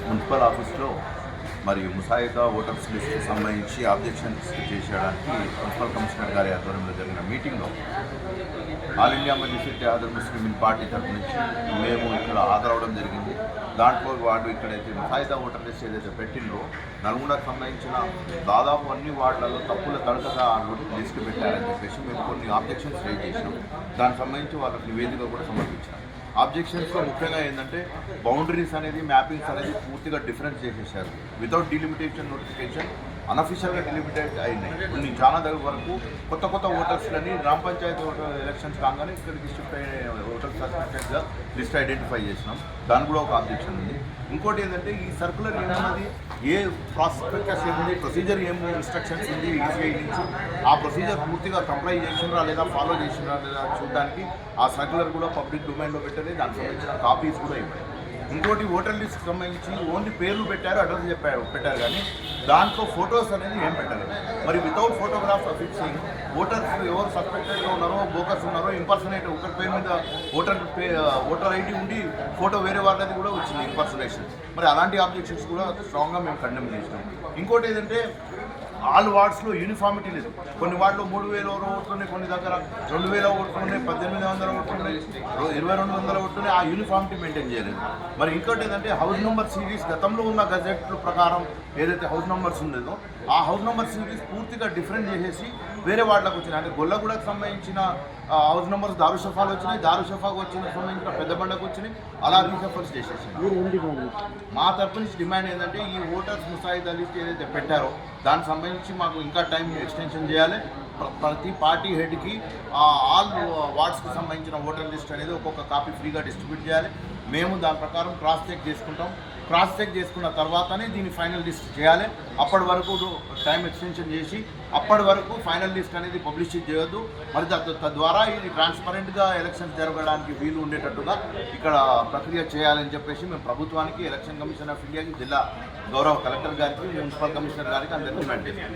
Municipal ఆఫీస్లో మరియు ముసాయిదా ఓటర్స్ లిస్టుకి సంబంధించి ఆబ్జెక్షన్స్ చేసేయడానికి మున్సిపల్ కమిషనర్ గారి ఆధ్వర్యంలో జరిగిన మీటింగ్లో all India Majlis Ittehadul Muslimeen party తరఫు నుంచి మేము ఇక్కడ హాజరవడం జరిగింది. దాంట్లో వాడు ఇక్కడైతే ముసాయిదా ఓటర్ లిస్ట్ ఏదైతే పెట్టిందో నల్గొండకు సంబంధించిన దాదాపు అన్ని వార్డులలో తప్పుల తడకగా లిస్టు పెట్టారని చెప్పేసి మేము కొన్ని ఆబ్జెక్షన్స్ రేజ్ చేసినాం. దానికి సంబంధించి వాళ్ళకి నివేదిక కూడా సమర్పించాం. ఆబ్జెక్షన్స్లో ముఖ్యంగా ఏంటంటే బౌండరీస్ అనేది మ్యాపింగ్స్ అనేది పూర్తిగా డిఫరెన్స్ చేసేసారు. వితౌట్ డిలిమిటేషన్ నోటిఫికేషన్ అనఫిషియల్గా డిలిమిటేట్ అయినాయి. కొన్ని చాలా దగ్గర వరకు కొత్త ఓటర్స్లని గ్రామ పంచాయతీ ఓటర్ ఎలక్షన్స్ కాగానే ఇక్కడికి షిఫ్ట్ అయిన ఓటర్స్ సస్పెక్టెడ్గా లిస్ట్ ఐడెంటిఫై చేసినాం. దాని కూడా ఒక ఆబ్జెక్షన్ ఉంది. ఇంకోటి ఏంటంటే ఈ సర్కులర్ ఏమన్నది ఏ ప్రాస్పెక్టస్ ఏముంది, ప్రొసీజర్ ఏమి ఇన్స్ట్రక్షన్స్ ఉంది ఈసీఐ నుంచి, ఆ ప్రొసీజర్ పూర్తిగా కంప్లై చేసినరా లేదా ఫాలో చేసినరా లేదా చూడడానికి ఆ సర్కులర్ కూడా పబ్లిక్ డొమైన్లో పెట్టాలి. దానికి సంబంధించిన కాపీస్ కూడా ఇవ్వాలి. ఇంకోటి ఓటర్ లిస్ట్కి సంబంధించి ఓన్లీ పేర్లు పెట్టారు, అడ్రస్ పెట్టారు, కానీ దాంట్లో ఫొటోస్ అనేది ఏం పెట్టలేదు. మరి వితౌట్ ఫోటోగ్రాఫ్ ఫిక్సింగ్ ఓటర్స్ ఎవరు సస్పెక్టెడ్గా ఉన్నారో, బోకర్స్ ఉన్నారో, ఇంపర్సనేట్ ఒకరి పేరు మీద ఓటర్ ఐడి ఉండి ఫోటో వేరే వాళ్ళది కూడా వచ్చింది ఇంపర్సనేషన్. మరి అలాంటి ఆబ్జెక్షన్స్ కూడా స్ట్రాంగ్గా మేము కండెమ్ చేసినాం. ఇంకోటి ఏంటంటే ఆల్ వార్డ్స్లో యూనిఫామిటీ లేదు. కొన్ని వార్డులో 3,000 ఓట్లున్నాయి, కొన్ని దగ్గర 2,000 ఓట్లున్నాయి, 1,800 ఓట్లున్నాయి, 2,200 ఓట్లున్నాయి. ఆ యూనిఫామిటీ మెయింటైన్ చేయలేదు. మరి ఇంకోటి ఏంటంటే హౌస్ నెంబర్ సిరీస్ గతంలో ఉన్న గజెట్ల ప్రకారం ఏదైతే హౌస్ నెంబర్స్ ఉండేదో ఆ హౌస్ నెంబర్ సిరీస్ పూర్తిగా డిఫరెంట్ చేసేసి వేరే వార్డులకు వచ్చినాయి. అంటే గొల్లగూడకు సంబంధించిన హౌస్ నెంబర్స్ దారుషఫాలు వచ్చినాయి, దారుషఫాకు సంబంధించిన పెద్దబండకు వచ్చినాయి, అలా రీషఫల్స్ చేసేసి మా తరపు నుంచి డిమాండ్ ఏంటంటే ఈ ఓటర్స్ ముసాయిదా లిస్ట్ ఏదైతే పెట్టారో దానికి సంబంధించి మాకు ఇంకా టైం ఎక్స్టెన్షన్ చేయాలి. ప్రతి పార్టీ హెడ్కి ఆల్ వార్డ్స్కి సంబంధించిన ఓటర్ లిస్ట్ అనేది ఒక్కొక్క కాపీ ఫ్రీగా డిస్ట్రిబ్యూట్ చేయాలి. మేము దాని ప్రకారం క్రాస్ చెక్ చేసుకుంటాం. క్రాస్ చెక్ చేసుకున్న తర్వాతనే దీన్ని ఫైనల్ లిస్ట్ చేయాలి. అప్పటి వరకు టైం ఎక్స్టెన్షన్ చేసి అప్పటి వరకు ఫైనల్ లిస్ట్ అనేది పబ్లిష్ చేయొద్దు. మరి తద్వారా ఇది ట్రాన్స్పరెంట్గా ఎలక్షన్స్ జరగడానికి వీలు ఉండేటట్టుగా ఇక్కడ ప్రక్రియ చేయాలని చెప్పేసి మేము ప్రభుత్వానికి, ఎలక్షన్ కమిషన్ ఆఫ్ ఇండియాకి, జిల్లా గౌరవ కలెక్టర్ గారికి, మున్సిపల్ కమిషనర్ గారికి అందరికీ డిమాండ్ చేస్తాం.